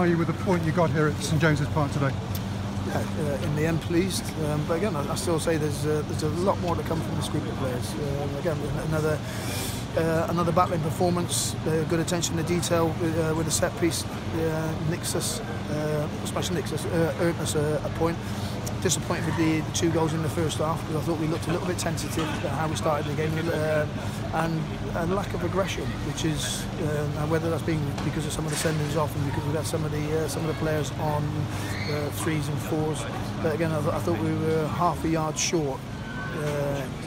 are you with the point you got here at St James's Park today? Yeah, in the end pleased, but again I still say there's a lot more to come from this group of players. Again, another battling performance, good attention to detail with a set piece. Nixus, earned us a point. Disappointed with the 2 goals in the first half, because I thought we looked a little bit tentative at how we started the game, and a lack of aggression, which is whether that's been because of some of the sendings off and because we've had some of the players on 3s and 4s. But again, I thought we were half a yard short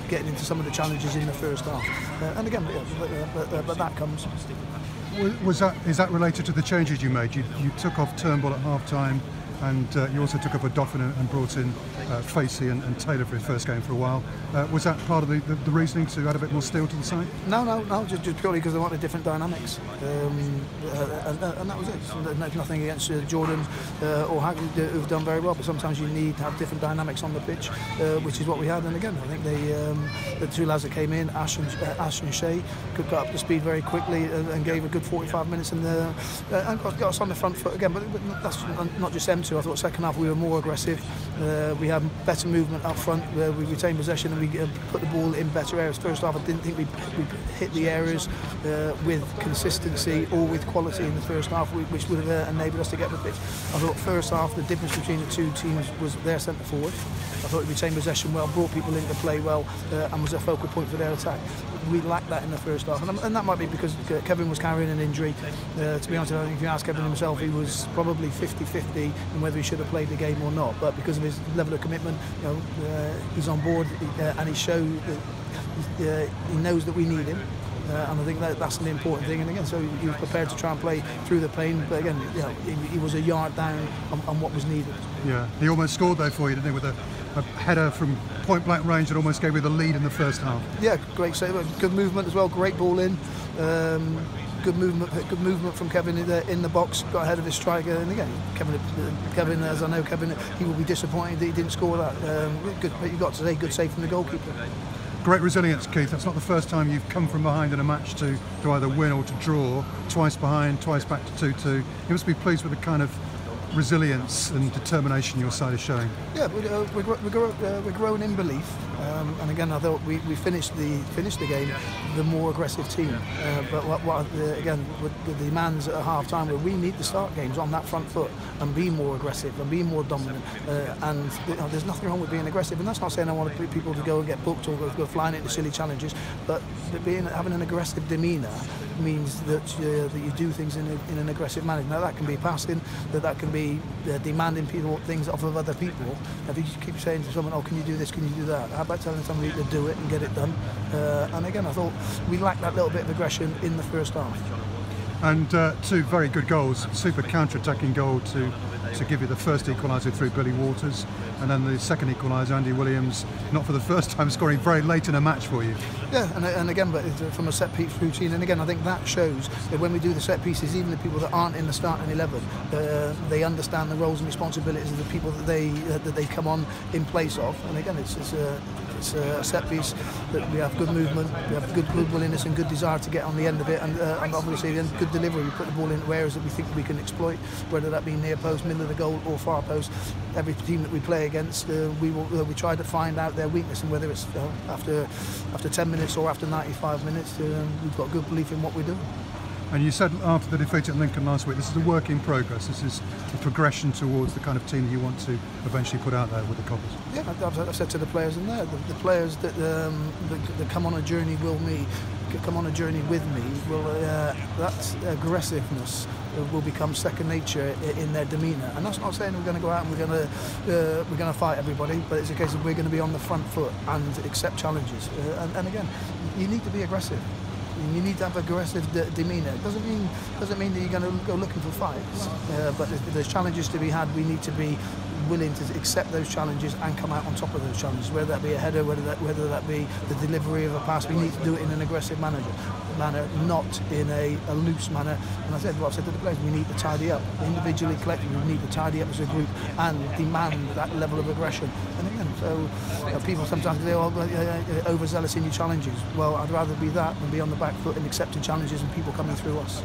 getting into some of the challenges in the first half. And again, but that comes. Is that related to the changes you made? You took off Turnbull at half time, and you also took up a Doffin and brought in Facey and Taylor for his first game for a while. Was that part of the reasoning to add a bit more steel to the side? No, just purely because they wanted different dynamics, and that was it. Nothing against Jordan or Hagley, who've done very well, but sometimes you need to have different dynamics on the pitch, which is what we had. And again, I think the 2 lads that came in, Ash and Shay, could get up to speed very quickly and gave a good 45 minutes and got us on the front foot again. But that's not just them two. I thought second half we were more aggressive. We had better movement up front. We retained possession and we put the ball in better areas. First half I didn't think we hit the areas with consistency or with quality in the first half, which would have enabled us to get the pitch. I thought first half the difference between the two teams was their centre forward. I thought we retained possession well, brought people into play well, and was a focal point for their attack. We lacked that in the first half, and that might be because Kevin was carrying an injury. To be honest, I think if you ask Kevin himself, he was probably 50-50 in whether he should have played the game or not. But because of his level of commitment, he's on board, and he showed that he knows that we need him. And I think that's an important thing. And again, so he was prepared to try and play through the pain. But again, he was a yard down on what was needed. Yeah, he almost scored though for you, didn't he, with a header from point blank range that almost gave you the lead in the first half. Yeah, great save, good movement as well, great ball in. Good movement from Kevin in the box, got ahead of his striker, and again, Kevin, as I know Kevin, he will be disappointed that he didn't score that. Good, but you've got to say, good save from the goalkeeper. Great resilience, Keith. That's not the first time you've come from behind in a match to either win or to draw. Twice behind, twice back to 2-2. You must be pleased with the kind of resilience and determination your side is showing. Yeah, we're growing in belief, and again, I thought we finished the game the more aggressive team. But again, with the demands at half time, where we need to start games on that front foot and be more aggressive and be more dominant. And there's nothing wrong with being aggressive, and that's not saying I want people to go and get booked or go flying into silly challenges. But having an aggressive demeanour means that you do things in an aggressive manner. Now that can be passing, that can be demanding things off of other people. If you keep saying to someone, "Oh, can you do this? Can you do that?" How about telling somebody to do it and get it done? And again, I thought we lacked that little bit of aggression in the first half. And 2 very good goals, super counter-attacking goal to give you the first equaliser through Billy Waters, and then the second equaliser, Andy Williams, not for the first time scoring very late in a match for you. Yeah, and again, but from a set piece routine, and again, I think that shows that when we do the set pieces, even the people that aren't in the starting 11, they understand the roles and responsibilities of the people that they come on in place of. And again, it's a set piece that we have good movement, we have good willingness and good desire to get on the end of it, and obviously then good delivery. We put the ball in areas that we think we can exploit, whether that be near post, middle of the goal, or far post. Every team that we play against, we try to find out their weakness, and whether it's after 10 minutes or after 95 minutes, we've got good belief in what we're doing. And you said after the defeat at Lincoln last week, this is a work in progress. This is a progression towards the kind of team that you want to eventually put out there with the Coppers. Yeah, I've said to the players in there, the players that come on a journey with me, that aggressiveness will become second nature in their demeanour. And that's not saying we're going to go out and we're going to fight everybody, but it's a case of we're going to be on the front foot and accept challenges. And again, you need to be aggressive. You need to have aggressive demeanour. It doesn't mean that you're going to go looking for fights. But if there's challenges to be had, we need to be willing to accept those challenges and come out on top of those challenges. Whether that be a header, whether that be the delivery of a pass, we need to do it in an aggressive manner, not in a loose manner. And I said to the players, we need to tidy up individually, collectively. We need to tidy up as a group and demand that level of aggression. And again, so people sometimes say, "Oh, overzealous in your challenges." Well, I'd rather be that than be on the back foot and accepting challenges and people coming through us.